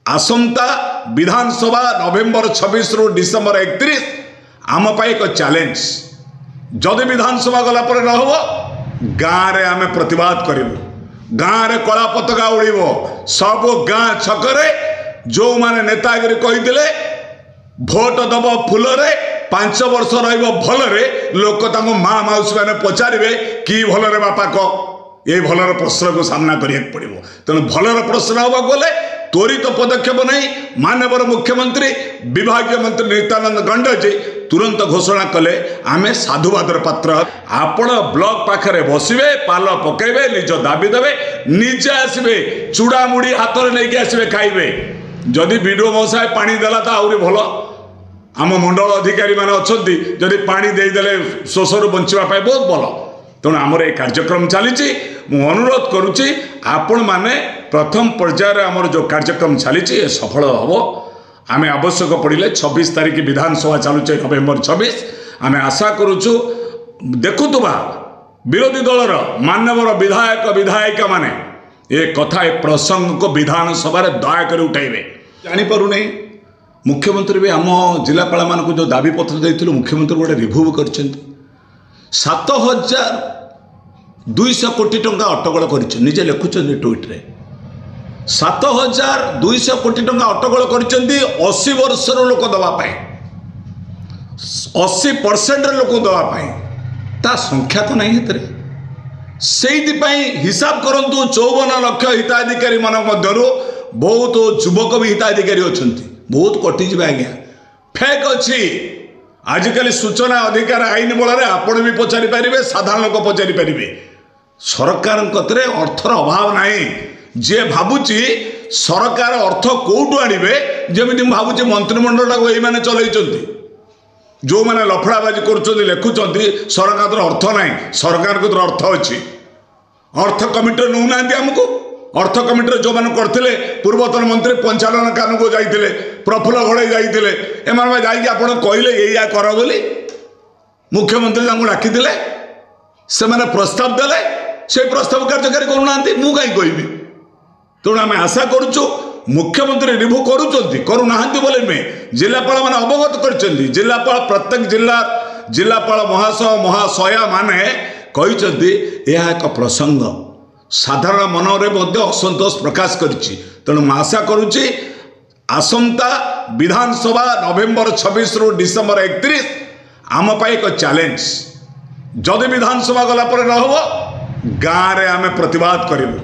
आसंता विधानसभा नवेम्बर 26 रु डिसेम्बर 31 आम एक चैलेंज जदि विधानसभा गला पर रहब गाँव में आम प्रतिवाद करूँ गाँव में कला पताका उड़ब सब गाँ छकरे जो माने नेतागिरी कही भोट दब फुलरे 5 वर्ष रलरे लोक माँ मौसी मैंने पचारे कि भलरे बापा कह ये भलर प्रश्न को सामना करिया पड़ो तेणु भलर प्रश्न हाँ गले त्वरित पदक्षेप नहीं माननीय मुख्यमंत्री विभागीय मंत्री नित्यानंद गंड जी तुरंत घोषणा कले आमे साधुवादर पात्र आपण ब्लॉक पाखरे बसवे पाल पकेबे निज दाबी देवे निजे आसबे चूड़ामुड़ी हाथ में नहीं आसबे खाइबे जदि वीडियो मौसा पानी देला तो आहरी भल आम मंडल अधिकारी माने अछंती जदि पानी देदेले शोषर बंचवाई बहुत भल तेणु आमर ये कार्यक्रम चली अनुरोध करुच्ची आपण माने प्रथम पर्यायर आमर जो कार्यक्रम चली सफल हम आम आवश्यक पड़े 26 तारीख विधानसभा चलुचे नवेम्बर 26 आम आशा करुचु देखुवा विरोधी दलर मानवर विधायक विधायिका माने ये कथा ए प्रसंग को विधानसभा दयाकर उठाइबे जापर नहीं मुख्यमंत्री भी आम जिलापाल मान जो दाबी पत्र देते मुख्यमंत्री गोटे रिभ्यू कर 7,200 कोटी टंका अटकल कर निजे लिखुं ट्विट्रे 7,200 कोटी टंका अटकल कर 80 वर्षर लोक दवापाई 80% लोक दवापाई ता संख्या तो नहीं से हिसाब करंतु 54 लाख हिताधिकारी मान बहुत युवक भी हिताधिकारी अच्छा बहुत कटिजे आज्ञा फेक अच्छी आजिकल सूचना अधिकार आईन बल आपण भी पचारि पारे साधारण लोक पचारि पारे सरकार अर्थर अभाव नहीं जे भावुची सरकार अर्थ कौटू आणवे जमी भावुची मंत्रिमंडल ये चलती जो मैंने लफड़ाबाजी कर लिखुंट सरकार अर्थ ना सरकार को अर्थ अच्छी अर्थ कमिटी नौना आमको अर्थ कमिटी जो मैंने करते पूर्वतन मंत्री पंचालन कानून को जाते प्रफुल्ल घड़े जाते एम कहले या कर बोली मुख्यमंत्री डाकी से मैंने प्रस्ताव देले से प्रस्ताव कार्यकारी करूना मु कहीं कहबी तेणु आम आशा करुचु मुख्यमंत्री रिभ्यू करूना बोले नुहे जिलापाल मैंने अवगत कर जिलापाल प्रत्येक जिलापाल महाशय महाशया माने कहते यह एक प्रसंग साधारण मन असंतोष प्रकाश करूँ आशा करुच्ची आसंता विधानसभा नवेम्बर 26 रु डिसेम्बर 31 आम एक चैलेंज जदि विधानसभा गला पर रहब गाँव में आम प्रतिवाद करूँ।